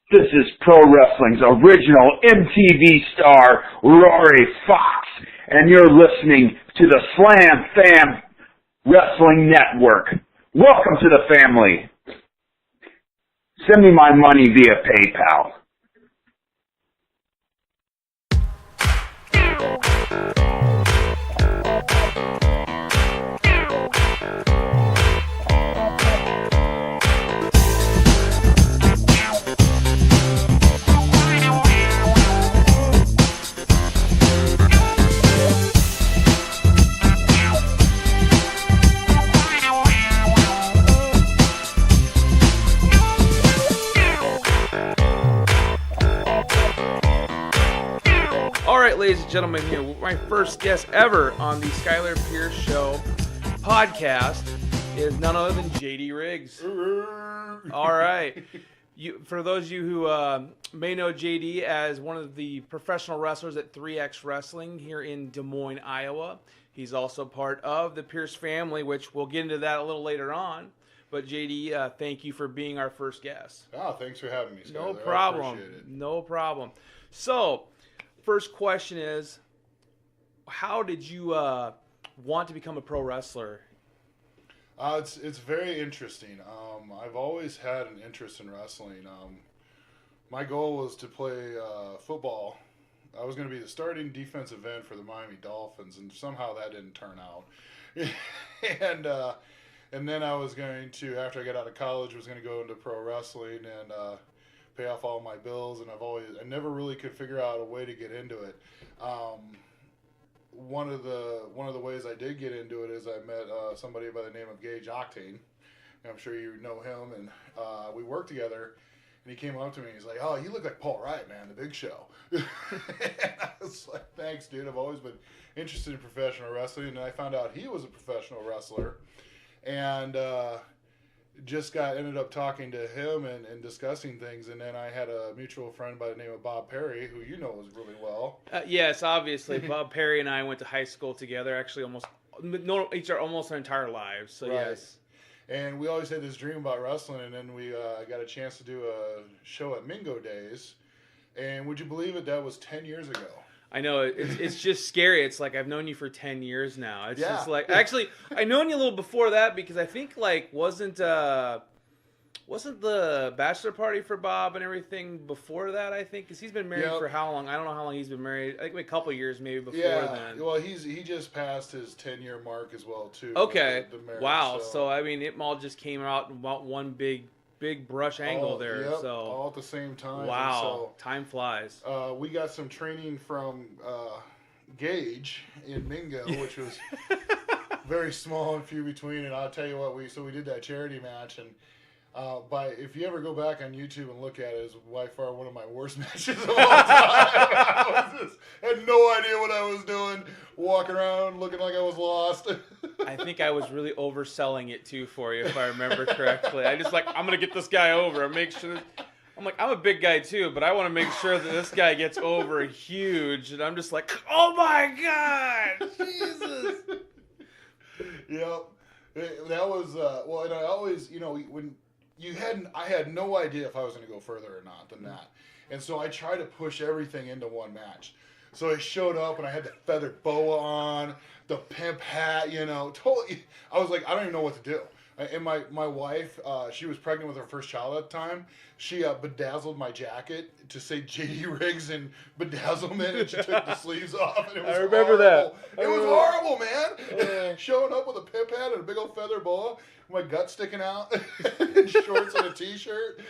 This is pro wrestling's original MTV star, Rory Fox, and you're listening to the Slam Fam Wrestling Network. Welcome to the family. Send me my money via PayPal. Ladies and gentlemen, here my first guest ever on the Skylar Pierce Show podcast is none other than JD Riggs. All right. For those of you who may know JD as one of the professional wrestlers at 3X Wrestling here in Des Moines, Iowa. He's also part of the Pierce family, which we'll get into that a little later on. But JD, thank you for being our first guest. Oh, thanks for having me, Skylar. No problem. I appreciate it. No problem. So, first question is, how did you want to become a pro wrestler? It's very interesting. I've always had an interest in wrestling. My goal was to play football. I was going to be the starting defensive end for the Miami Dolphins, and somehow that didn't turn out. And then I was going to, after I got out of college, was going to go into pro wrestling and pay off all my bills, and I never really could figure out a way to get into it. One of the ways I did get into it is I met somebody by the name of Gage Octane. I'm sure you know him, and we worked together. And he came up to me and he's like, "Oh, you look like Paul Wright, man, the Big Show." And I was like, "Thanks, dude. I've always been interested in professional wrestling." And I found out he was a professional wrestler, and ended up talking to him and discussing things. And then I had a mutual friend by the name of Bob Perry, who you know really well. Yes, obviously. Bob Perry and I went to high school together, actually almost our entire lives. So, right. Yes. And we always had this dream about wrestling, and then we got a chance to do a show at Mingo Days. And would you believe it, that was 10 years ago. I know, it's just scary. It's like I've known you for 10 years now. It's just like, actually, I've known you a little before that because I think, like, wasn't the bachelor party for Bob and everything before that, I think? Because he's been married for how long? I don't know how long he's been married. I think a couple of years maybe before then. Well, he just passed his 10-year mark as well, too. Okay. The marriage, wow. So, I mean, it all just came out in about one big brush angle there. Yep, so all at the same time. Wow. So, time flies. We got some training from Gage in Mingo, which was very small and few between. And I'll tell you what, we did that charity match, and if you ever go back on YouTube and look at it, it's by far one of my worst matches of all time. I had no idea what I was doing, walking around looking like I was lost. I think I was really overselling it too for you, if I remember correctly. I just I'm going to get this guy over and make sure. I'm a big guy too, but I want to make sure that this guy gets over huge. And I'm just like, oh my God, Jesus. Yep. That was, and I always, when I had no idea if I was going to go further or not than that. And so I tried to push everything into one match. So I showed up and I had the feather boa on, the pimp hat, totally. I was like, I don't even know what to do. And my wife, she was pregnant with her first child at the time. She bedazzled my jacket to say JD Riggs and bedazzlement, and she took the sleeves off. And it was horrible. That. It was horrible, man. Showing up with a pimp hat and a big old feather boa, my gut sticking out, and shorts and a t-shirt.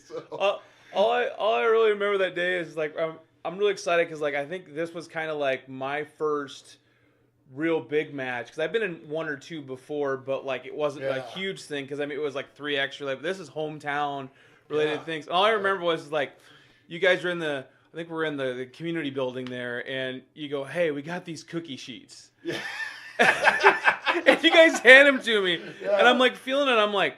So. All I really remember that day is I'm really excited because I think this was kind of like my first real big match, because I've been in one or two before, but it wasn't a huge thing because it was 3 extra. This is hometown related things. All I remember was you guys were I think we're in the community building there, and you go, "Hey, we got these cookie sheets." Yeah. And you guys hand them to me, and I'm feeling it. I'm like,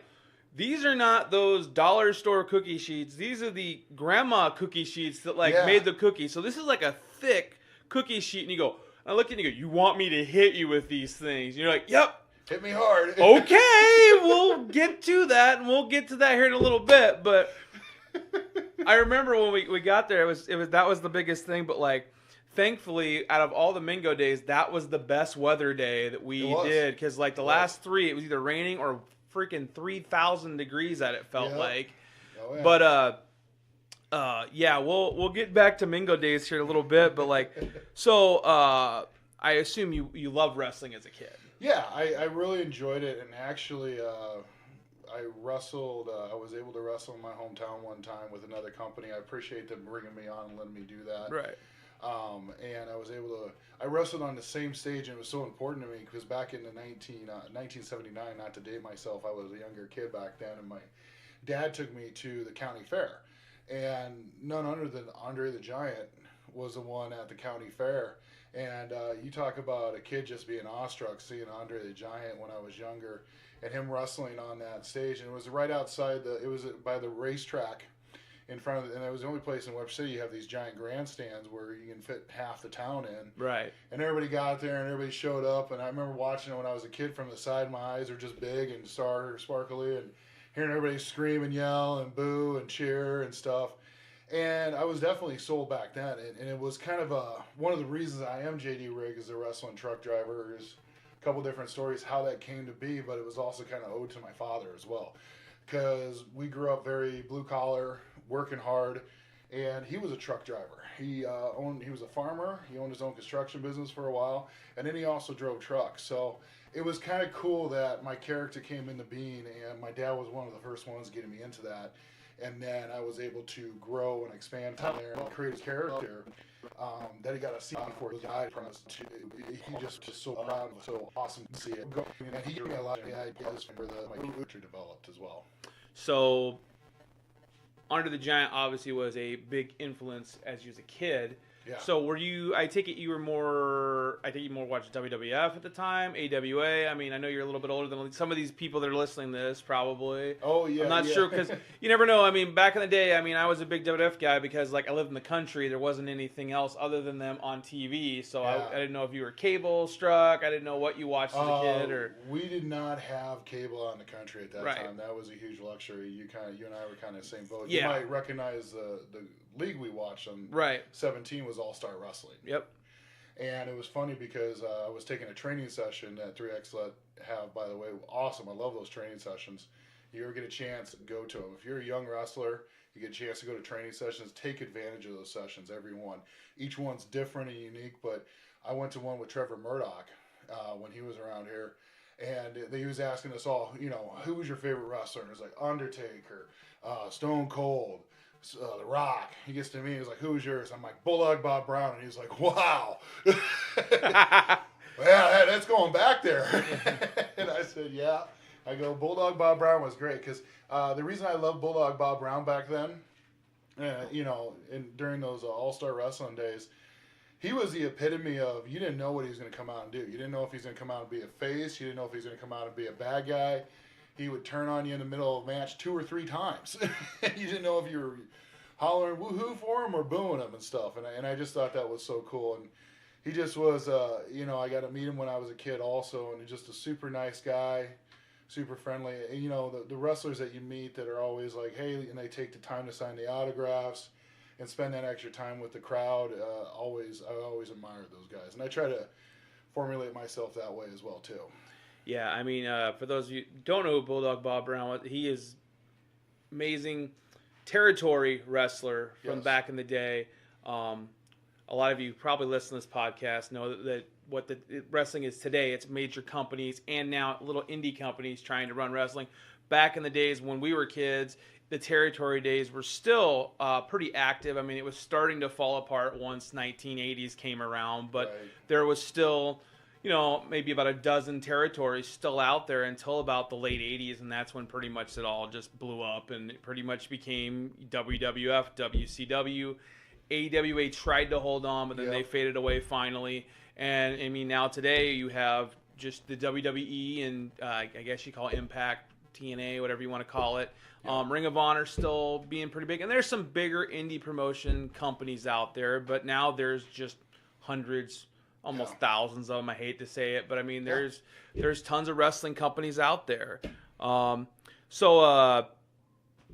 these are not those dollar store cookie sheets. These are the grandma cookie sheets that made the cookies. So this is a thick cookie sheet, and you go. I look at you and you go, "You want me to hit you with these things?" And you're like, "Yep." Hit me hard. Okay, we'll get to that, and we'll get to that here in a little bit. But I remember when we got there, that was the biggest thing. But like, thankfully, out of all the Mingo days, that was the best weather day that we did, because like the last three, it was either raining or freaking 3,000 degrees that it felt like. Oh, yeah. But yeah, we'll get back to Mingo days here in a little bit. But like, so I assume you loved wrestling as a kid. Yeah, I really enjoyed it, and actually, I wrestled. I was able to wrestle in my hometown one time with another company. I appreciate them bringing me on and letting me do that. Right. And I was able to. I wrestled on the same stage, and it was so important to me because back in the 1979, not to date myself, I was a younger kid back then, and my dad took me to the county fair, and none other than Andre the Giant was the one at the county fair. And you talk about a kid just being awestruck seeing Andre the Giant when I was younger, and him wrestling on that stage. And it was right outside it was by the racetrack in front of and it was the only place in Web City you have these giant grandstands where you can fit half the town in. Right. And everybody got there and everybody showed up. And I remember watching it when I was a kid from the side. My eyes were just big and sparkly, and hearing everybody scream and yell and boo and cheer and stuff. And I was definitely sold back then, and it was kind of one of the reasons I am JD Rigg as a wrestling truck driver. Is a couple different stories how that came to be, but it was also kind of owed to my father as well, because we grew up very blue collar, working hard, and he was a truck driver. He was a farmer. He owned his own construction business for a while, and then he also drove trucks. So it was kind of cool that my character came into being, and my dad was one of the first ones getting me into that. And then I was able to grow and expand from there and create his character that he got to see before he died from us. He just so proud and so awesome to see it. And he gave me a lot of ideas for my character developed as well. So, Andre the Giant obviously was a big influence as you was a kid. Yeah. So were you? I take it you more watched WWF at the time, AWA. I mean, I know you're a little bit older than some of these people that are listening to this, probably. Oh yeah. I'm not sure because you never know. I mean, back in the day, I mean, I was a big WWF guy because like I lived in the country. There wasn't anything else other than them on TV. So I didn't know if you were cable struck. I didn't know what you watched as a kid. Or we did not have cable on the country at that Right. time. That was a huge luxury. You and I were kind of the same boat. Yeah. You might recognize the league we watched on Right. 17 was All Star Wrestling. Yep. And it was funny because I was taking a training session that 3X let have, by the way. Awesome. I love those training sessions. You ever get a chance, go to them. If you're a young wrestler, you get a chance to go to training sessions, take advantage of those sessions, every one. Each one's different and unique, but I went to one with Trevor Murdoch when he was around here. And he was asking us all, who was your favorite wrestler? And it was like Undertaker, Stone Cold, The Rock. He gets to me, he's like, who's yours? I'm like, Bulldog Bob Brown. And he's like, wow. Yeah, that's going back there. And I said, yeah. I go, Bulldog Bob Brown was great because the reason I loved Bulldog Bob Brown back then, during those All-Star Wrestling days, he was the epitome of you didn't know what he was going to come out and do. You didn't know if he's going to come out and be a face. You didn't know if he's going to come out and be a bad guy. He would turn on you in the middle of a match 2 or 3 times. You didn't know if you were hollering woohoo for him or booing him and stuff. And I just thought that was so cool. And he just was, I got to meet him when I was a kid also. And just a super nice guy, super friendly. And, the wrestlers that you meet that are always like, hey, and they take the time to sign the autographs and spend that extra time with the crowd. I always admired those guys. And I try to formulate myself that way as well, too. Yeah, I mean, for those of you who don't know who Bulldog Bob Brown was, he is amazing territory wrestler from back in the day. A lot of you probably listen to this podcast know that what the wrestling is today. It's major companies and now little indie companies trying to run wrestling. Back in the days when we were kids, the territory days were still pretty active. I mean, it was starting to fall apart once 1980s came around, but there was still, maybe about a dozen territories still out there until about the late 80s, and that's when pretty much it all just blew up, and it pretty much became WWF, WCW. AWA tried to hold on, but then they faded away finally. And, I mean, now today you have just the WWE and I guess you call it Impact, TNA, whatever you want to call it. Ring of Honor still being pretty big. And there's some bigger indie promotion companies out there, but now there's just hundreds, almost thousands of them. I hate to say it, but I mean, there's tons of wrestling companies out there. So,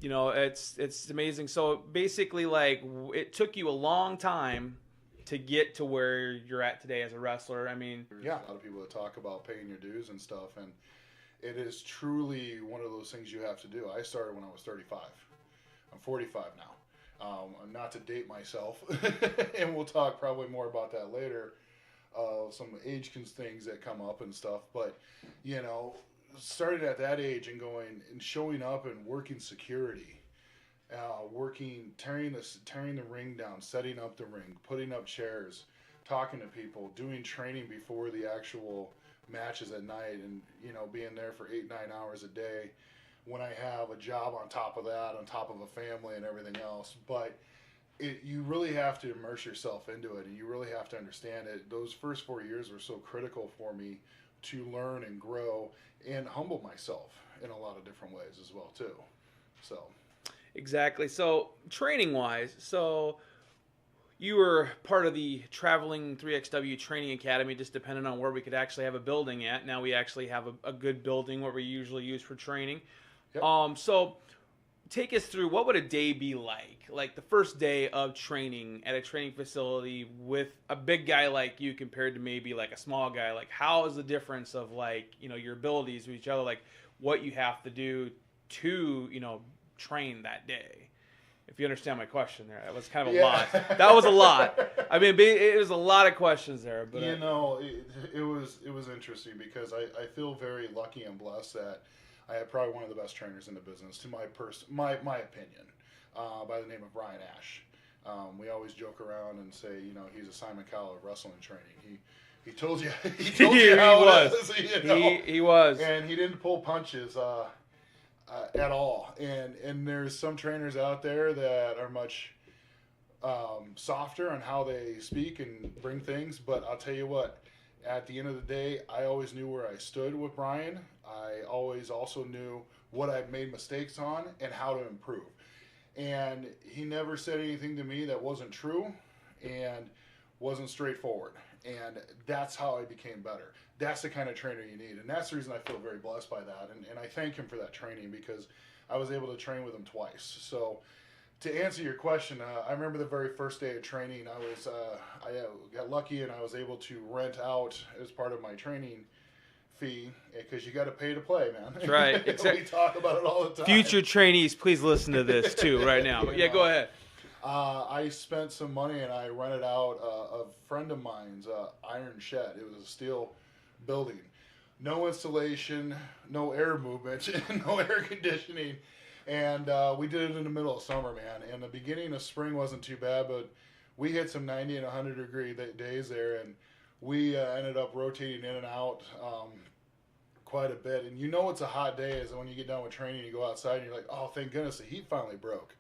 you know, it's amazing. So basically, like, it took you a long time to get to where you're at today as a wrestler. I mean, There's a lot of people that talk about paying your dues and stuff, and it is truly one of those things you have to do. I started when I was 35. I'm 45 now. Not to date myself, and we'll talk probably more about that later. Some age things that come up and stuff, but you know, started at that age and going and showing up and working security, tearing the ring down, setting up the ring, putting up chairs, talking to people, doing training before the actual matches at night, and you know, being there for 8-9 hours a day when I have a job on top of that, on top of a family and everything else. But you really have to immerse yourself into it, and you really have to understand it. Those first 4 years were so critical for me to learn and grow and humble myself in a lot of different ways as well too. So exactly. So training wise, so you were part of the traveling 3XW training academy, just depending on where we could actually have a building at. Now we actually have a good building where we usually use for training. Yep. So take us through, what would a day be like the first day of training at a training facility with a big guy like you compared to maybe like a small guy? Like, how is the difference of, like, you know, your abilities with each other, like what you have to do to, you know, train that day? If you understand my question there, that was kind of a lot. That was a lot. I mean, it was a lot of questions there. But you know, it was interesting because I feel very lucky and blessed that I had probably one of the best trainers in the business, to my opinion, by the name of Brian Ash. We always joke around and say, you know, he's a Simon Cowell of wrestling training. He told you how it is, you know? He was, and he didn't pull punches at all. And there's some trainers out there that are much softer on how they speak and bring things, but I'll tell you what. At the end of the day, I always knew where I stood with Brian. I always also knew what I'd made mistakes on and how to improve. And he never said anything to me that wasn't true and wasn't straightforward. And that's how I became better. That's the kind of trainer you need. And that's the reason I feel very blessed by that. And I thank him for that training, because I was able to train with him twice. So to answer your question, I remember the very first day of training. I got lucky and I was able to rent out as part of my training fee, because you got to pay to play, man. That's right. We talk about it all the time. Future trainees, please listen to this too right now. But yeah, go ahead. I spent some money and I rented out a friend of mine's iron shed. It was a steel building. No installation, no air movement, no air conditioning. And we did it in the middle of summer, man. And the beginning of spring wasn't too bad, but we hit some 90 and 100 degree days there, and we ended up rotating in and out quite a bit. And you know it's a hot day is when you get done with training, you go outside and you're like, oh, thank goodness the heat finally broke.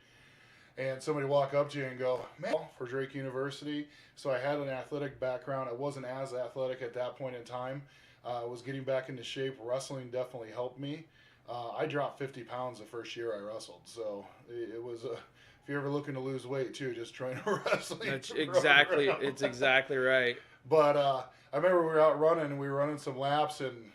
And somebody walk up to you and go, man, for Drake University. So I had an athletic background. I wasn't as athletic at that point in time. I was getting back into shape. Wrestling definitely helped me. I dropped 50 pounds the first year I wrestled. So it was if you're ever looking to lose weight too, just train a wrestling. That's exactly, it's exactly right. But I remember we were out running and we were running some laps, and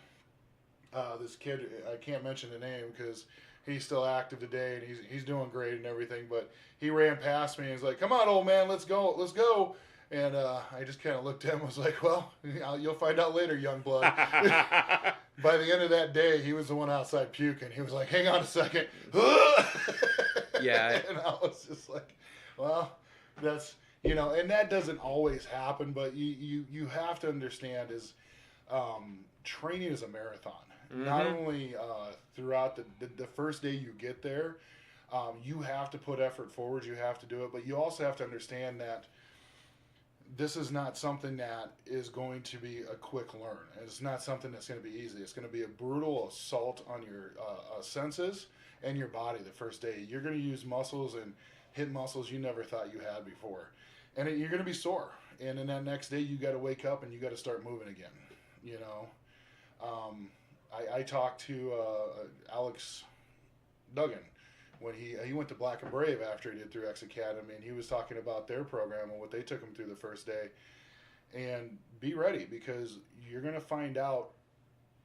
this kid, I can't mention the name because he's still active today and he's doing great and everything, but he ran past me and he's like, come on, old man, let's go. And I just kind of looked at him and was like, well, you'll find out later, young blood. By the end of that day, he was the one outside puking. He was like, hang on a second. Yeah. And I was just like, well, that's, you know, and that doesn't always happen, but you have to understand is training is a marathon. Mm-hmm. Not only throughout the first day you get there, you have to put effort forward, you have to do it, but you also have to understand that this is not something that is going to be a quick learn. It's not something that's going to be easy. It's going to be a brutal assault on your senses and your body the first day. You're going to use muscles and hit muscles you never thought you had before. And you're going to be sore. And then that next day you got to wake up and you got to start moving again. You know, I talked to Alex Duggan when he went to Black and Brave after he did through X Academy, and he was talking about their program and what they took him through the first day. And be ready, because you're going to find out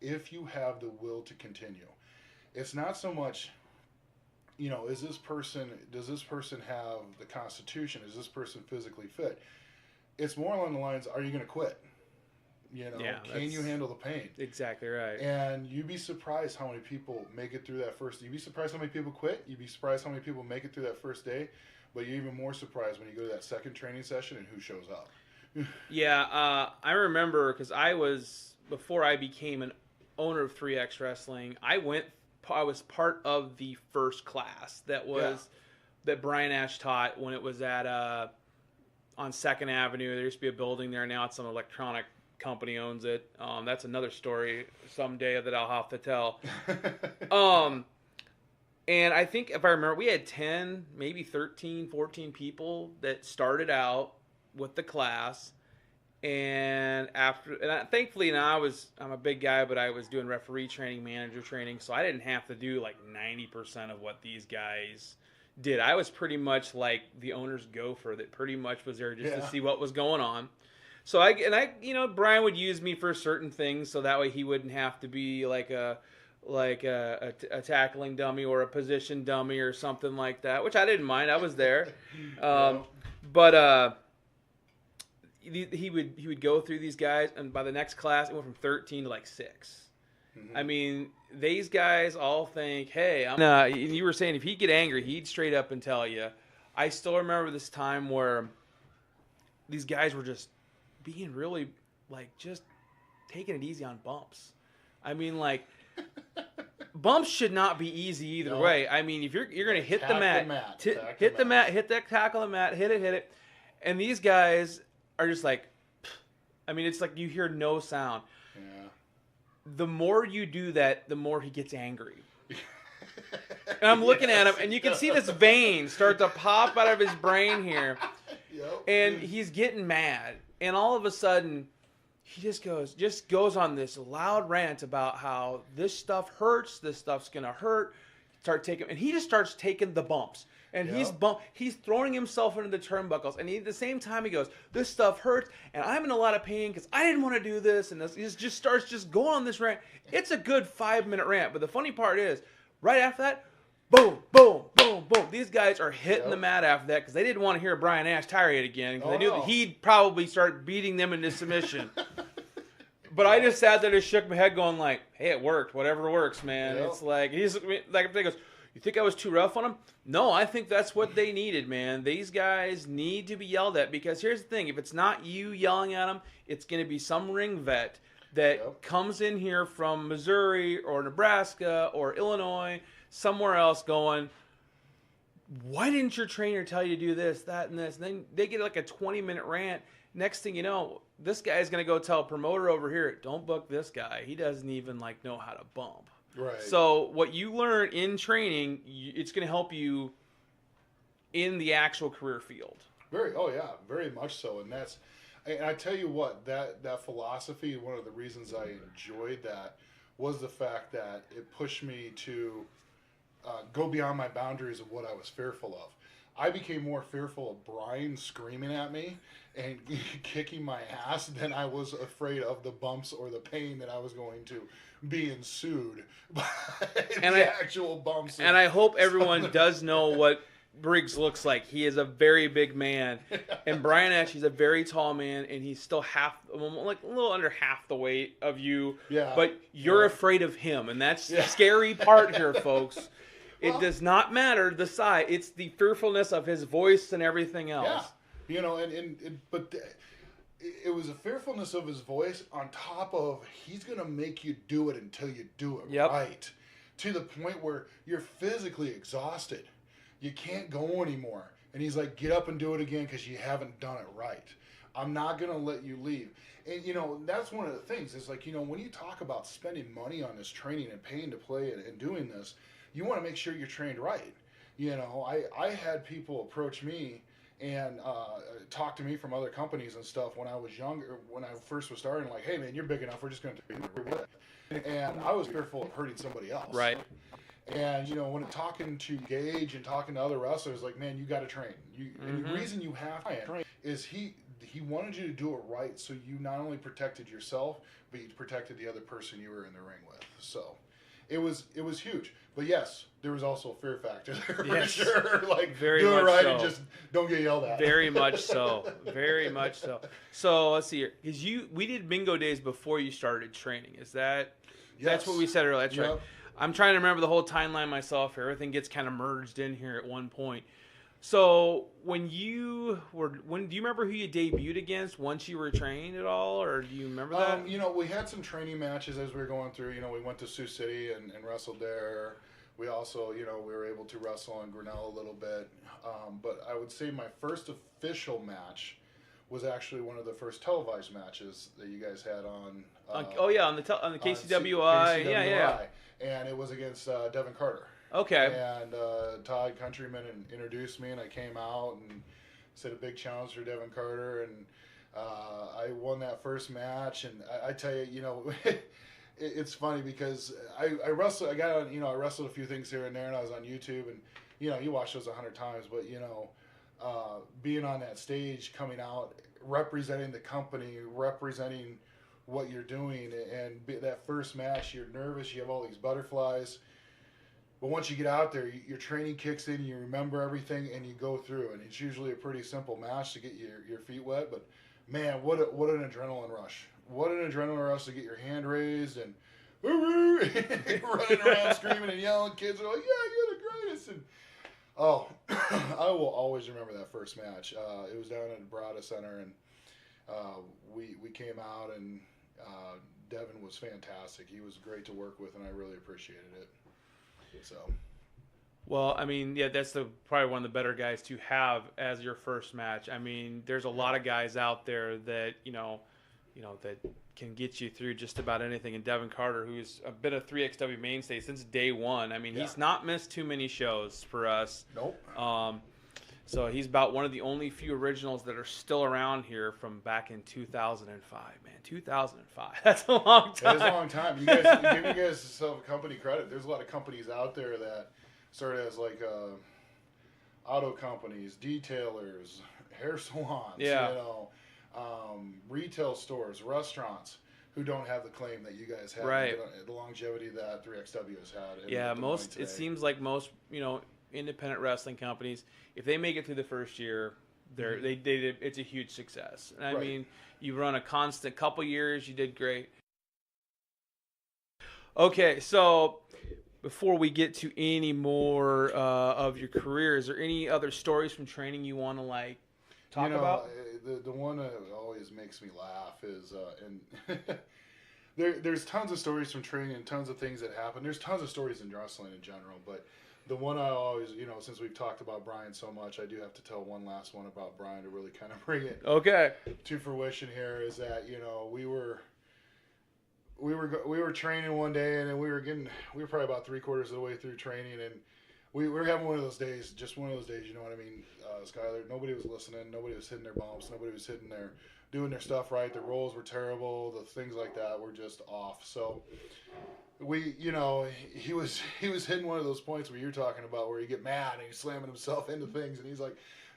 if you have the will to continue. it's not so much, does this person have the constitution? Is this person physically fit? It's more along the lines, are you going to quit? Can you handle the pain? Exactly right. And you'd be surprised how many people make it through that first. You'd be surprised how many people quit. You'd be surprised how many people make it through that first day. But you're even more surprised when you go to that second training session and who shows up. Yeah, I remember because before I became an owner of 3X Wrestling, I was part of the first class that Brian Ash taught when it was at on 2nd Avenue. There used to be a building there. Now it's some electronic company owns it. That's another story someday that I'll have to tell. And I think if I remember, we had 10, maybe 13, 14 people that started out with the class. And thankfully now I'm a big guy, but I was doing referee training, manager training, so I didn't have to do like 90% of what these guys did. I was pretty much like the owner's gopher that pretty much was there just to see what was going on. So Brian would use me for certain things, so that way he wouldn't have to be like a tackling dummy or a position dummy or something like that, which I didn't mind. I was there, but he would go through these guys, and by the next class, it went from 13 to like 6. Mm-hmm. I mean, these guys all think, hey, you were saying if he'd get angry, he'd straight up and tell you. I still remember this time where these guys were just being really, like, just taking it easy on bumps. I mean, like, bumps should not be easy either way. I mean, if you're going to hit the mat, hit that tackle the mat, hit it. And these guys are just like, I mean, it's like you hear no sound. Yeah. The more you do that, the more he gets angry. And I'm looking at him, and you can see this vein start to pop out of his brain here. Yep. And he's getting mad. And all of a sudden, he just goes on this loud rant about how this stuff hurts, this stuff's going to hurt. And he just starts taking the bumps. And he's throwing himself into the turnbuckles. And at the same time, he goes, this stuff hurts, and I'm in a lot of pain because I didn't want to do this. And he just starts going on this rant. It's a good 5-minute rant. But the funny part is, right after that, boom, boom, boom, boom. These guys are hitting the mat after that because they didn't want to hear Brian Ash tirade again because they knew that he'd probably start beating them into submission. But I just sat there and shook my head going like, hey, it worked. Whatever works, man. It's like, he goes, you think I was too rough on them? No, I think that's what they needed, man. These guys need to be yelled at because here's the thing. If it's not you yelling at them, it's going to be some ring vet that comes in here from Missouri or Nebraska or Illinois, somewhere else going, why didn't your trainer tell you to do this, that, and this? And then they get like a 20-minute rant. Next thing you know, this guy's going to go tell a promoter over here, don't book this guy. He doesn't even know how to bump. Right. So what you learn in training, it's going to help you in the actual career field. Very much so. And I tell you what, that philosophy, one of the reasons I enjoyed that was the fact that it pushed me to go beyond my boundaries of what I was fearful of. I became more fearful of Brian screaming at me and kicking my ass than I was afraid of the bumps or the pain that I was going to be ensued by actual bumps. And I hope everyone does know what Briggs looks like. He is a very big man. And Brian Ash, he's a very tall man, and he's still a little under half the weight of you. Yeah. But you're afraid of him, and that's the scary part here, folks. It does not matter the size. It's the fearfulness of his voice and everything else. Yeah. But it was a fearfulness of his voice on top of he's going to make you do it until you do it right. To the point where you're physically exhausted. You can't go anymore. And he's like, get up and do it again because you haven't done it right. I'm not going to let you leave. And, that's one of the things. Is like, when you talk about spending money on this training and paying to play and doing this, you want to make sure you're trained right. I had people approach me and talk to me from other companies and stuff when I was younger, when I first was starting, like, hey, man, you're big enough. We're just going to do it. And I was fearful of hurting somebody else. Right. And, when talking to Gage and talking to other wrestlers, like, man, you got to train. And the reason you have to train is he wanted you to do it right so you not only protected yourself, but you protected the other person you were in the ring with. So, it was huge. But yes, there was also a fear factor there Yes. for sure. Like, Very do it much right so. and just don't get yelled at. Very much so. Very much so. So let's see here. Because we did bingo days before you started training. Is that? That's Yes. what we said earlier. That's right. Yep. I'm trying to remember the whole timeline myself. Everything gets kind of merged in here at one point. So do you remember who you debuted against once you were trained at all, or do you remember that? You know, we had some training matches as we were going through. You know, we went to Sioux City and wrestled there. We also, you know, we were able to wrestle in Grinnell a little bit. But I would say my first official match was actually one of the first televised matches that you guys had on. On the KCWI. Yeah. And it was against Devin Carter. Okay. And Todd Countryman introduced me, and I came out and set a big challenge for Devin Carter, and I won that first match. And I tell you, you know, it's funny because I wrestled. I got on, you know, I wrestled a few things here and there, and I was on YouTube, and you know, you watch those 100 times, but you know, being on that stage, coming out, representing the company, representing what you're doing, and that first match, you're nervous, you have all these butterflies. But once you get out there, your training kicks in, you remember everything, and you go through. And it's usually a pretty simple match to get your feet wet. But, man, what an adrenaline rush. What an adrenaline rush to get your hand raised and running around screaming and yelling. Kids are like, yeah, you're the greatest. And, oh, I will always remember that first match. It was down at the Barada Center, and we came out, and Devin was fantastic. He was great to work with, and I really appreciated it. So, Well, I mean, yeah, that's probably one of the better guys to have as your first match. I mean, there's a lot of guys out there that you know that can get you through just about anything. And Devin Carter, who's been a 3XW mainstay since day one. I mean, he's not missed too many shows for us. Nope. So he's about one of the only few originals that are still around here from back in 2005. Man, 2005. That's a long time. That is a long time. You guys, give you guys some company credit. There's a lot of companies out there that started as like auto companies, detailers, hair salons, you know, retail stores, restaurants who don't have the claim that you guys have, right? The longevity that 3XW has had. Yeah, it seems like most, you know, independent wrestling companies, if they make it through the first year, it's a huge success. And I mean, you run a constant couple years, you did great. Okay, so before we get to any more of your career, is there any other stories from training you want to talk about? The one that always makes me laugh is and there's tons of stories from training and tons of things that happen. There's tons of stories in wrestling in general, but the one I always, you know, since we've talked about Brian so much, I do have to tell one last one about Brian to really kind of bring it to fruition here. Is that, you know, we were training one day, and then we were probably about 3/4 of the way through training, and we were having one of those days, you know what I mean, Skylar. Nobody was listening. Nobody was hitting their bumps. Nobody was doing their stuff right. The rolls were terrible. The things like that were just off. So you know, he was hitting one of those points where you're talking about where you get mad and he's slamming himself into things, and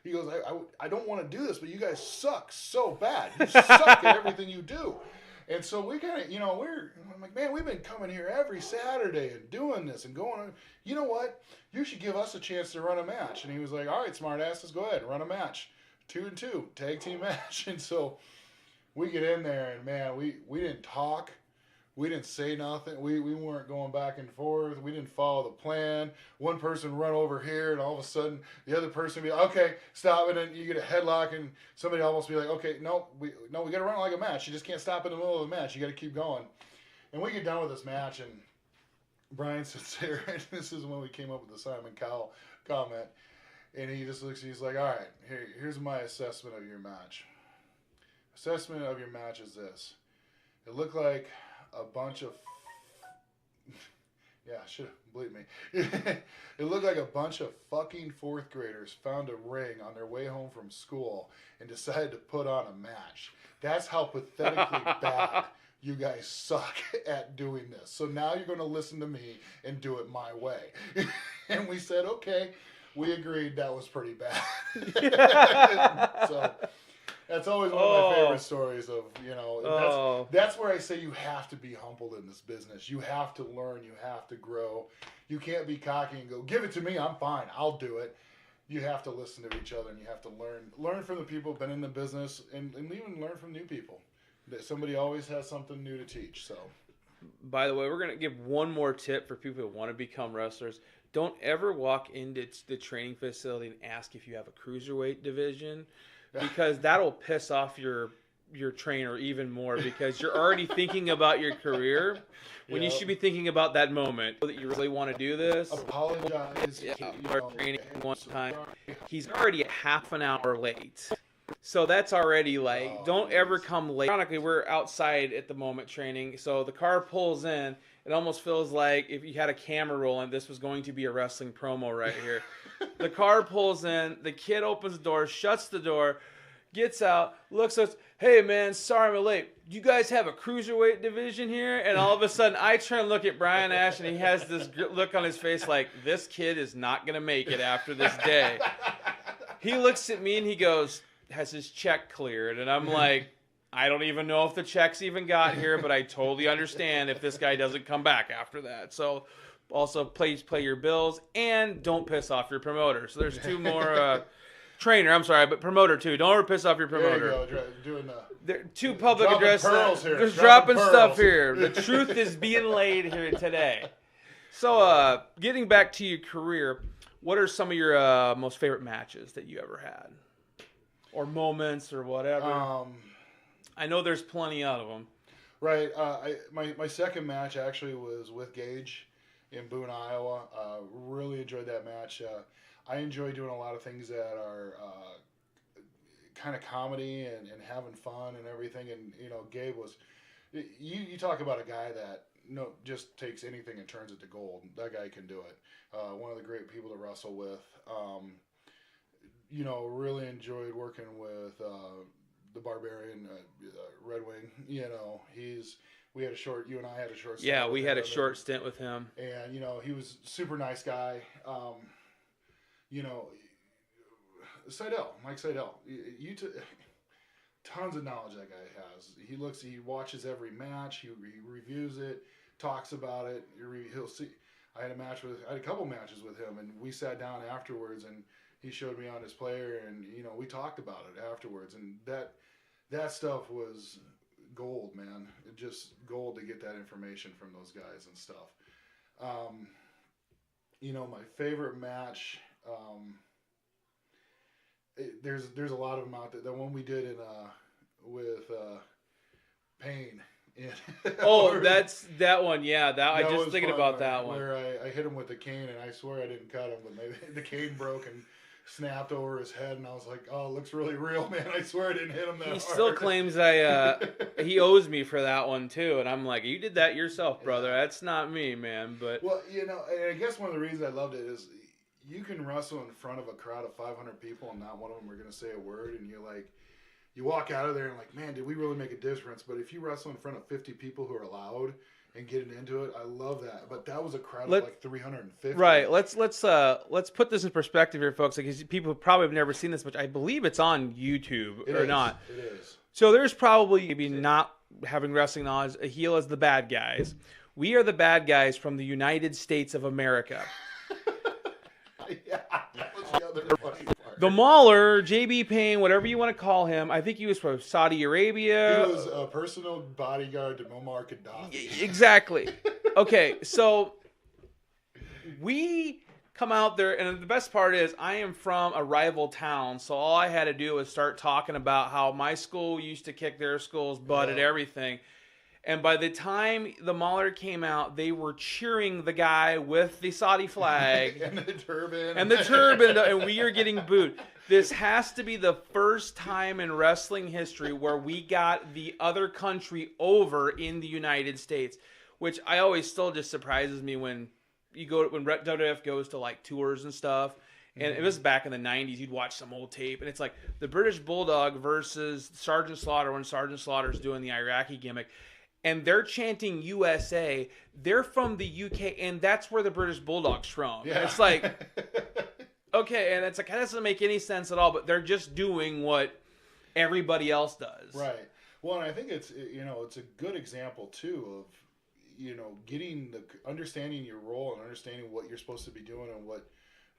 he goes, I don't want to do this, but you guys suck so bad. You suck at everything you do. And so we kind of, you know, I'm like, man, we've been coming here every Saturday and doing this and going on. You know what? You should give us a chance to run a match. And he was like, all right, smart ass, let's go ahead and run a match. 2-2, tag team match. And so we get in there, and man, we didn't talk. We didn't say nothing. We weren't going back and forth. We didn't follow the plan. One person run over here, and all of a sudden the other person be like, okay, stop. And then you get a headlock, and somebody almost be like, okay, we got to run it like a match. You just can't stop in the middle of the match. You got to keep going. And we get done with this match, and Brian sits there, and this is when we came up with the Simon Cowell comment. And he just looks, he's like, all right, here's my assessment of your match. Assessment of your match is this. It looked like a bunch of should have bleeped me. It looked like a bunch of fucking fourth graders found a ring on their way home from school and decided to put on a match. That's how pathetically bad you guys suck at doing this. So now you're going to listen to me and do it my way. And we said, okay. We agreed that was pretty bad. So That's always one of my favorite stories of, that's where I say you have to be humble in this business. You have to learn. You have to grow. You can't be cocky and go, give it to me. I'm fine. I'll do it. You have to listen to each other, and you have to learn from the people who've been in the business, and even learn from new people. Somebody always has something new to teach. So, by the way, we're going to give one more tip for people who want to become wrestlers. Don't ever walk into the training facility and ask if you have a cruiserweight division, because that'll piss off your trainer even more, because you're already thinking about your career when you should be thinking about that moment that you really want to do this. Apologize. Yeah, our training one time. He's already a half an hour late. So that's already like, don't ever come late. Ironically, we're outside at the moment training, so the car pulls in. It almost feels like if you had a camera rolling, this was going to be a wrestling promo right here. The car pulls in, the kid opens the door, shuts the door, gets out, looks at us, hey man, sorry I'm late. Do you guys have a cruiserweight division here? And all of a sudden, I turn and look at Brian Ash, and he has this look on his face like, this kid is not going to make it after this day. He looks at me and he goes, has his check cleared? And I'm like, I don't even know if the check's even got here, but I totally understand if this guy doesn't come back after that. So also please pay your bills and don't piss off your promoter. So there's two more trainer, I'm sorry, but promoter too. Don't ever piss off your promoter. There you go, doing two public addresses. There's dropping stuff here. The truth is being laid here today. So getting back to your career, what are some of your most favorite matches that you ever had? Or moments or whatever? I know there's plenty of them. Right. My second match actually was with Gage in Boone, Iowa. Really enjoyed that match. I enjoy doing a lot of things that are kind of comedy and having fun and everything. And, Gabe was... You talk about a guy that just takes anything and turns it to gold. That guy can do it. One of the great people to wrestle with. Really enjoyed working with the Barbarian, Red Wing. You and I had a short stint. Yeah, we had a short stint with him. And, he was a super nice guy. Mike Seidel, tons of knowledge that guy has. He watches every match, he reviews it, talks about it. He'll see. I had a couple matches with him, and we sat down afterwards, and he showed me on his player, and we talked about it afterwards, and that stuff was gold, man. Just gold to get that information from those guys and stuff. My favorite match. There's a lot of them out there. The one we did with Payne. That's that one. Yeah, I just thinking fun, about that one. Where I hit him with the cane, and I swear I didn't cut him, but maybe the cane broke and snapped over his head, and I was like, "Oh, it looks really real, man." I swear I didn't hit him that hard. He still claims he owes me for that one too, and I'm like, "You did that yourself, brother. Yeah. That's not me, man." But well, and I guess one of the reasons I loved it is you can wrestle in front of a crowd of 500 people, and not one of them are going to say a word, and you're like. You walk out of there and like, man, did we really make a difference? But if you wrestle in front of 50 people who are loud and getting into it, I love that. But that was a crowd of like 350. Right. Let's put this in perspective here, folks, because people probably have never seen this, but I believe it's on YouTube not. It is. So there's probably maybe not having wrestling knowledge. A heel is the bad guys. We are the bad guys from the United States of America. Yeah, that was the other funny part. The Mauler, JB Payne, whatever you want to call him, I think he was from Saudi Arabia. He was a personal bodyguard to Muammar Gaddafi. Exactly. Okay, so we come out there, and the best part is I am from a rival town, so all I had to do was start talking about how my school used to kick their school's butt at everything. And by the time the Mauler came out, they were cheering the guy with the Saudi flag. And the turban. And we are getting booed. This has to be the first time in wrestling history where we got the other country over in the United States, which I always still just surprises me when WWF goes to like tours and stuff. And it was back in the 90s. You'd watch some old tape, and it's like the British Bulldog versus Sergeant Slaughter when Sergeant Slaughter's doing the Iraqi gimmick. And they're chanting USA. They're from the UK, and that's where the British Bulldog's from. Yeah. And it's like, okay, and it's like, that doesn't make any sense at all, but they're just doing what everybody else does. Right. Well, and I think it's a good example too of understanding your role and understanding what you're supposed to be doing and what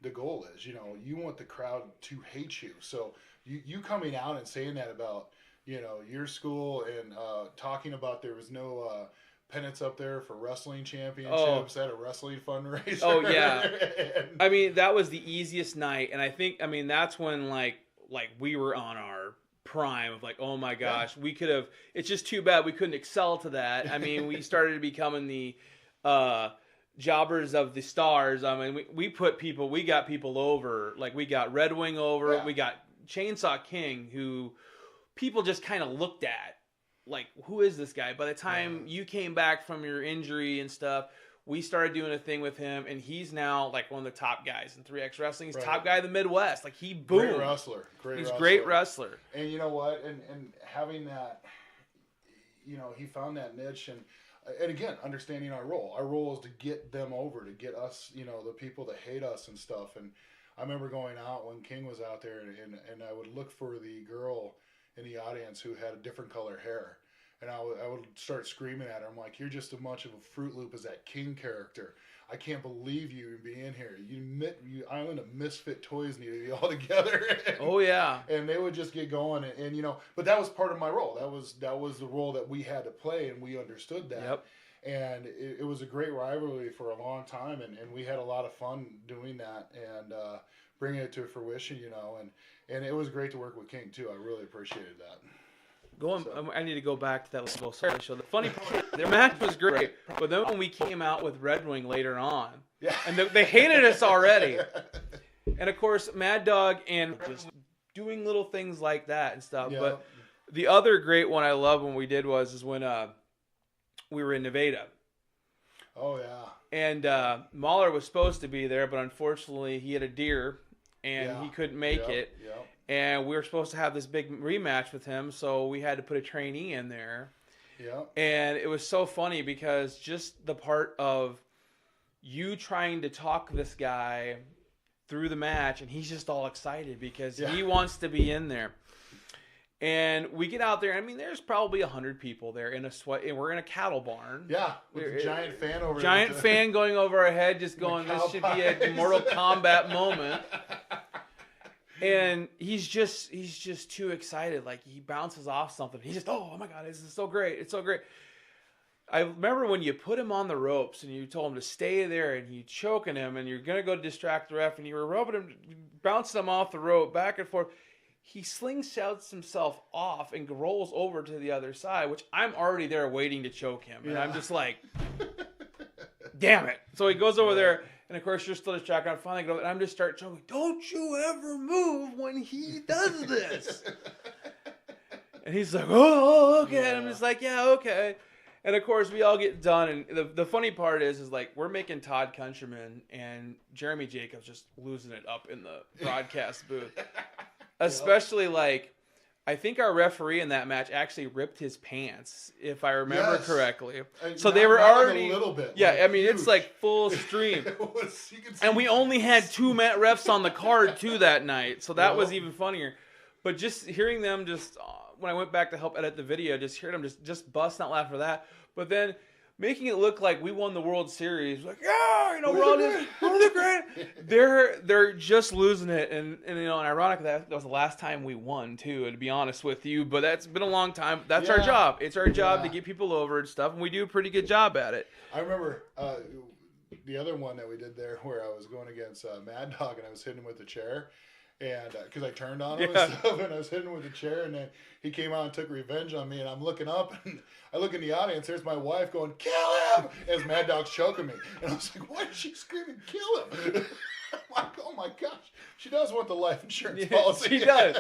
the goal is. You want the crowd to hate you. So you coming out and saying that about, your school and talking about there was no pennants up there for wrestling championships at a wrestling fundraiser. Oh, yeah. I mean, that was the easiest night. And I think, that's when like we were on our prime of like, oh my gosh, we could have, it's just too bad we couldn't excel to that. I mean, we started becoming the jobbers of the stars. I mean, we got people over, like we got Red Wing over, we got Chainsaw King, who people just kind of looked at like, who is this guy? By the time you came back from your injury and stuff, we started doing a thing with him, and he's now like one of the top guys in 3X Wrestling. He's top guy in the Midwest. Like he boomed. Great wrestler. He's a great wrestler. And you know what? And having that, he found that niche, and again, understanding our role. Our role is to get them over, to get us, the people that hate us and stuff. And I remember going out when King was out there, and I would look for the girl in the audience who had a different color hair. And I would start screaming at her. I'm like, you're just as much of a Fruit Loop as that King character. I can't believe you being here. You Island of Misfit Toys need to be all together. Oh, yeah. And they would just get going. And but that was part of my role. That was the role that we had to play, and we understood that. Yep. And it was a great rivalry for a long time, and we had a lot of fun doing that and bringing it to fruition, And it was great to work with King, too. I really appreciated that. I need to go back to that little show. The funny part, their match was great, but then when we came out with Red Wing later on, and they hated us already. And of course, Mad Dog and just doing little things like that and stuff. Yeah. But the other great one I love when we did is when we were in Nevada. Oh yeah. And Mahler was supposed to be there, but unfortunately he had a deer and he couldn't make it. Yeah. And we were supposed to have this big rematch with him, so we had to put a trainee in there. Yeah. And it was so funny because just the part of you trying to talk this guy through the match, and he's just all excited because he wants to be in there. And we get out there. I mean, there's probably 100 people there in a sweat, and we're in a cattle barn. Yeah, with a giant fan over. Giant fan going over our head, just going, "This should be a Mortal Kombat moment." And he's just too excited. Like he bounces off something. He's just, oh my God, this is so great. It's so great. I remember when you put him on the ropes and you told him to stay there and you choking him and you're going to go distract the ref and you were rubbing him, bouncing him off the rope back and forth. He slingshots himself off and rolls over to the other side, which I'm already there waiting to choke him. And I'm just like, damn it. So he goes over there. And of course, you're still distracted. I finally go, and I'm just start choking. Don't you ever move when he does this. And he's like, oh, okay. And I'm just like, yeah, okay. And of course, we all get done. And the funny part is like we're making Todd Countryman and Jeremy Jacobs just losing it up in the broadcast booth. Especially like, I think our referee in that match actually ripped his pants, if I remember correctly. So they were already a little bit. Yeah, like, I mean huge. It's like full stream. And we only had 2 refs on the card too that night, so that was even funnier. But just hearing them, when I went back to help edit the video, just hearing them just busting out laughing for that. But then making it look like we won the World Series, like we're all just great. They're just losing it, and ironically that was the last time we won too. To be honest with you, but that's been a long time. That's our job. It's our job to get people over and stuff, and we do a pretty good job at it. I remember the other one that we did there where I was going against Mad Dog and I was hitting him with the chair. And because I turned on him and stuff, and I was hitting him with a chair, and then he came out and took revenge on me. And I'm looking up, and I look in the audience. There's my wife going, "Kill him!" as Mad Dog's choking me. And I was like, "Why is she screaming, kill him?" I'm like, oh my gosh, she does want the life insurance policy. She does.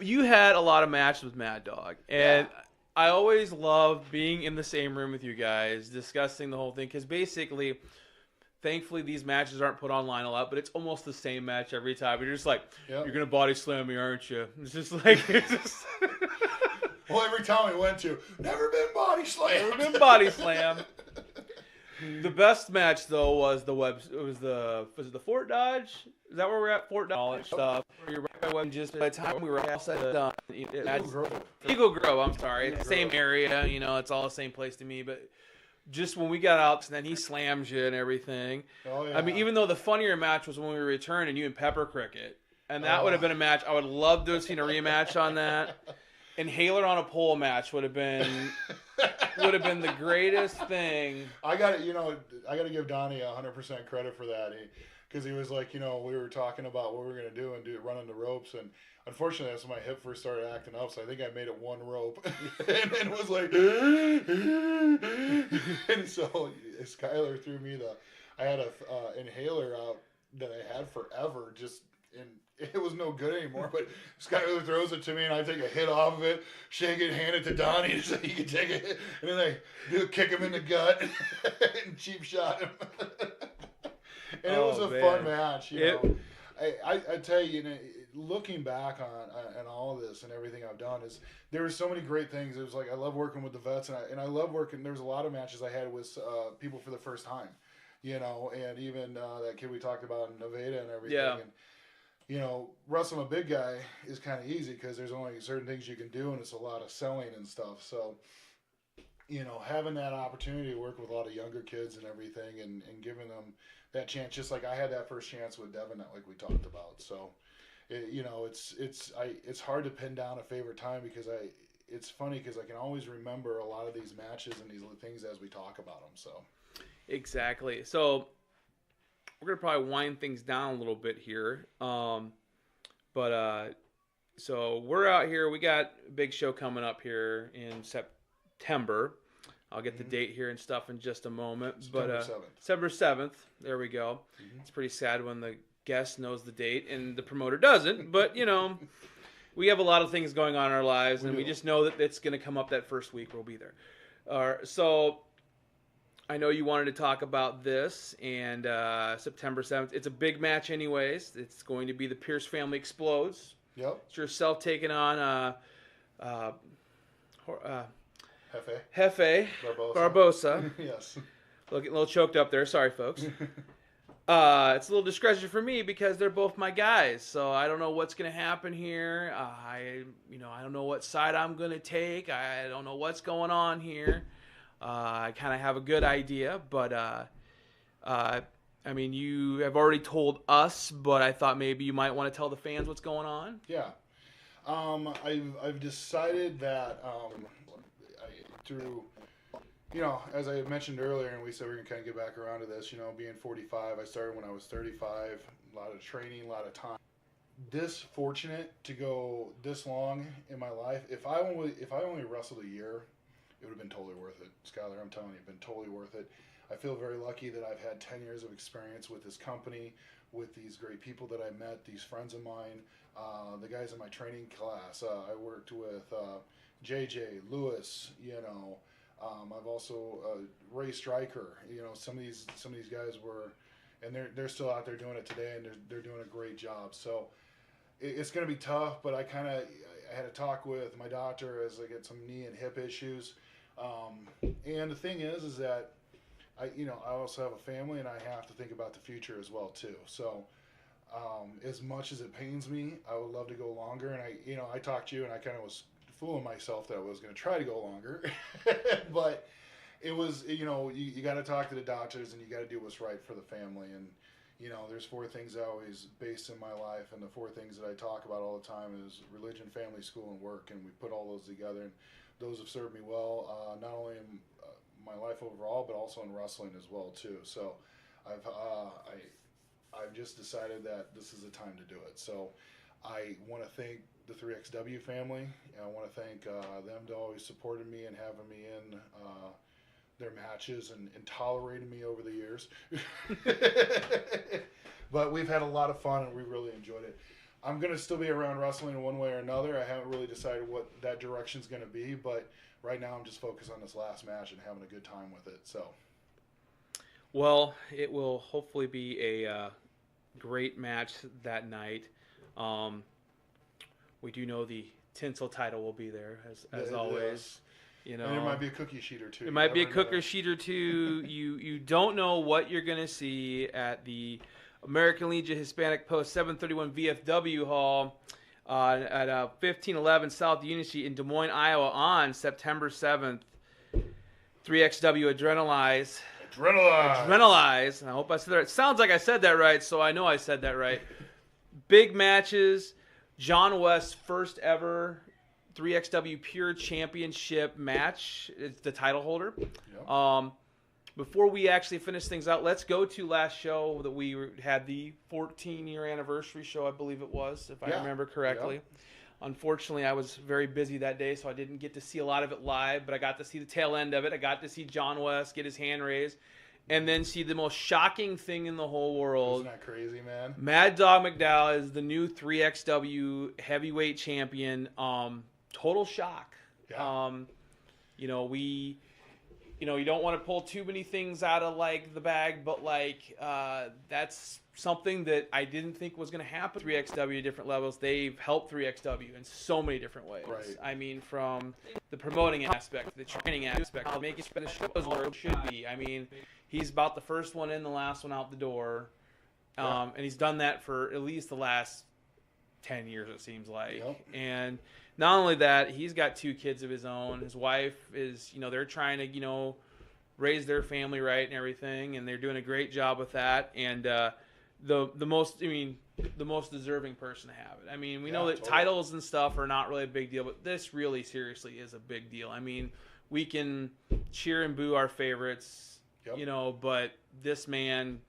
You had a lot of matches with Mad Dog, and I always loved being in the same room with you guys, discussing the whole thing, because basically. Thankfully, these matches aren't put online a lot, but it's almost the same match every time. You're just like, you're going to body slam me, aren't you? It's just like, Well, every time we went to, never been body slammed. Never been body slammed. The best match though was was it the Fort Dodge? Is that where we're at? Fort Dodge, all that stuff. You're right by what just by the time we were all said and done. Eagle Grove. I'm sorry, it's the same area. You know, it's all the same place to me. But just when we got out, and then he slams you and everything. Oh yeah. I mean, even though the funnier match was when we returned and you and Pepper Cricket, and that would have been a match I would love to have seen a rematch on that. Inhaler on a pole match would have been the greatest thing. I got to give Donnie 100% credit for that. Because he was like, we were talking about what we were going to do and running the ropes. And unfortunately, that's when my hip first started acting up. So I think I made it one rope. And it was like, and so Skylar threw me I had a inhaler out that I had forever, and it was no good anymore. But Skylar throws it to me, and I take a hit off of it, shake it, hand it to Donnie so he can take a hit. And then I kick him in the gut and cheap shot him. And it was a fun match, know. I tell you, looking back on all of this and everything I've done, there were so many great things. It was like I love working with the vets, and I love working. There's a lot of matches I had with people for the first time, and even that kid we talked about in Nevada and everything. Yeah. And, wrestling a big guy is kind of easy because there's only certain things you can do, and it's a lot of selling and stuff. So, having that opportunity to work with a lot of younger kids and everything, and giving them that chance, just like I had that first chance with Devin, like we talked about. So, it's hard to pin down a favorite time because it's funny because I can always remember a lot of these matches and these things as we talk about them. So, exactly. So we're gonna probably wind things down a little bit here, so we're out here. We got a big show coming up here in September. I'll get the date here and stuff in just a moment. September 7th. There we go. Mm-hmm. It's pretty sad when the guest knows the date and the promoter doesn't. But, we have a lot of things going on in our lives, and we just know that it's going to come up that first week. We'll be there. So I know you wanted to talk about this, and September 7th. It's a big match anyways. It's going to be the Pierce Family Explodes. Yep. It's yourself taking on Jefe Barbosa. Yes. Looking a little choked up there. Sorry, folks. It's a little discretion for me because they're both my guys. So I don't know what's going to happen here. I don't know what side I'm going to take. I don't know what's going on here. I kind of have a good idea, but you have already told us, but I thought maybe you might want to tell the fans what's going on. Yeah. I've decided that through, as I mentioned earlier, and we said we're going to kind of get back around to this, being 45, I started when I was 35, a lot of training, a lot of time. This fortunate to go this long in my life. If I only wrestled a year, it would have been totally worth it. Skylar, I'm telling you, it's been totally worth it. I feel very lucky that I've had 10 years of experience with this company, with these great people that I met, these friends of mine, the guys in my training class. I worked with JJ, Lewis, I've also Ray Stryker. Some of these guys were, and they're still out there doing it today, and they're doing a great job. So it's going to be tough, but I had a talk with my doctor as I get some knee and hip issues. And the thing is that I also have a family, and I have to think about the future as well too. So as much as it pains me, I would love to go longer. And I talked to you, and I kind of was fooling myself that I was going to try to go longer, but it was, you got to talk to the doctors, and you got to do what's right for the family. And there's 4 things I always base in my life, and the 4 things that I talk about all the time is religion, family, school, and work, and we put all those together, and those have served me well, not only in my life overall, but also in wrestling as well too. So I've just decided that this is the time to do it. So I want to thank the 3XW family, and I want to thank them to always supporting me and having me in their matches and tolerating me over the years. But we've had a lot of fun, and we really enjoyed it. I'm going to still be around wrestling in one way or another. I haven't really decided what that direction's going to be, but right now I'm just focused on this last match and having a good time with it. So, well, it will hopefully be a great match that night. We do know the Tinsel title will be there, as always. You know, and there might be a cookie sheet or two. It might be a cooker sheet or two. You don't know what you're going to see at the American Legion Hispanic Post 731 VFW Hall at 1511 South Union Street in Des Moines, Iowa on September 7th. 3XW Adrenalize. And I hope I said that right. It sounds like I said that right, so I know I said that right. Big matches. John West's first ever 3XW Pure Championship match. It's the title holder. Yep. Before we actually finish things out, let's go to last show that we had, the 14-year anniversary show, I believe it was, if I remember correctly. Yep. Unfortunately, I was very busy that day, so I didn't get to see a lot of it live, but I got to see the tail end of it. I got to see John West get his hand raised, and then see the most shocking thing in the whole world. Isn't that crazy, man? Mad Dog McDowell is the new 3XW heavyweight champion. Total shock. Yeah. You don't want to pull too many things out of like the bag, but like that's something that I didn't think was going to happen. 3XW at different levels. They've helped 3XW in so many different ways. Right. I mean, from the promoting aspect, the training aspect, making sure the shows where it should be. I mean, he's about the first one in, the last one out the door, and he's done that for at least the last 10 years, it seems like. Yep. And not only that, he's got 2 kids of his own. His wife is, they're trying to, raise their family right and everything, and they're doing a great job with that. And the most deserving person to have it. I mean, we know that titles and stuff are not really a big deal, but this really seriously is a big deal. I mean, we can cheer and boo our favorites, but this man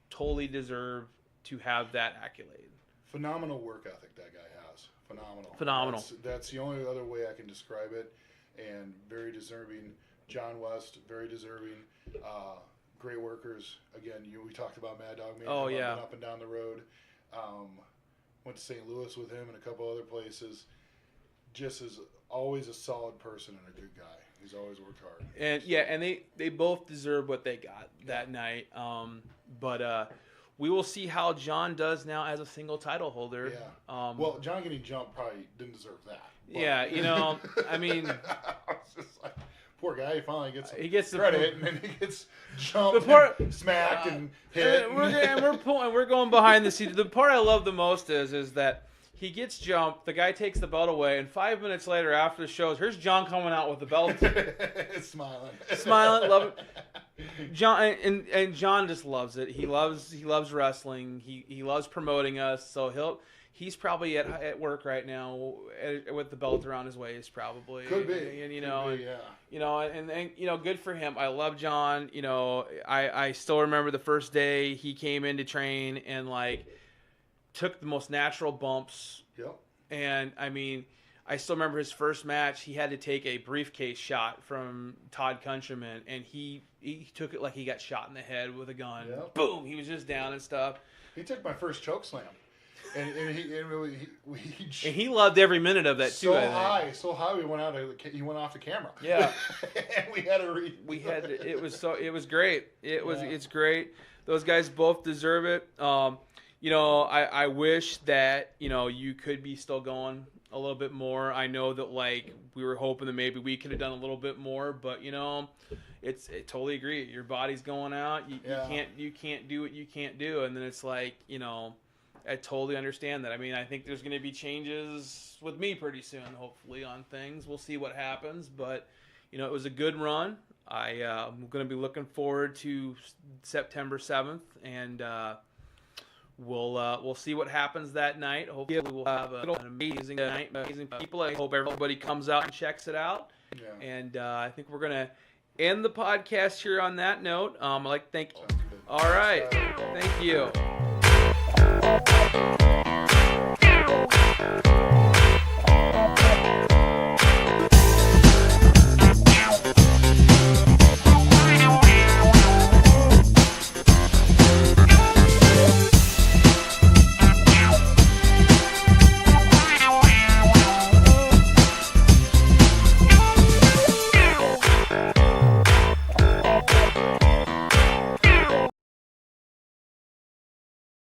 totally deserved to have that accolade. Phenomenal work ethic that guy has. Phenomenal. That's the only other way I can describe it. And very deserving. John West, very deserving. Great workers. Again, we talked about Mad Dog. Up and down the road. Went to St. Louis with him and a couple other places. Just is always a solid person and a good guy. He's always worked hard. And they both deserve what they got that night. But we will see how John does now as a single title holder. Yeah. Well, John getting jumped probably didn't deserve that. But. Yeah, I mean, it's just like, poor guy. He finally gets some credit, and then he gets jumped, and smacked, and hit. And we're going behind the scenes. The part I love the most is that he gets jumped. The guy takes the belt away, and 5 minutes later, after the show, here's John coming out with the belt, smiling, love it. John and John just loves it. He loves wrestling. He loves promoting us. So he's probably at work right now with the belt around his waist, probably. Could be. And good for him. I love John. I still remember the first day he came in to train and took the most natural bumps. Yep. And I mean, I still remember his first match. He had to take a briefcase shot from Todd Countryman, and he took it like he got shot in the head with a gun. Yep. Boom! He was just down and stuff. He took my first choke slam, and he loved every minute of that so too. So high, he went off the camera. Yeah, and we had to it was great. It's great. Those guys both deserve it. I wish that you could be still going a little bit more. I know that we were hoping that maybe we could have done a little bit more, but I totally agree. Your body's going out. You can't do what you can't do, and then it's I totally understand that. I mean, I think there's going to be changes with me pretty soon, hopefully, on things. We'll see what happens, but it was a good run. I'm going to be looking forward to September 7th, and we'll see what happens that night. Hopefully, we'll have an amazing night, amazing people. I hope everybody comes out and checks it out. Yeah. And I think we're going to end the podcast here on that note. I'd like to thank. All right, thank you.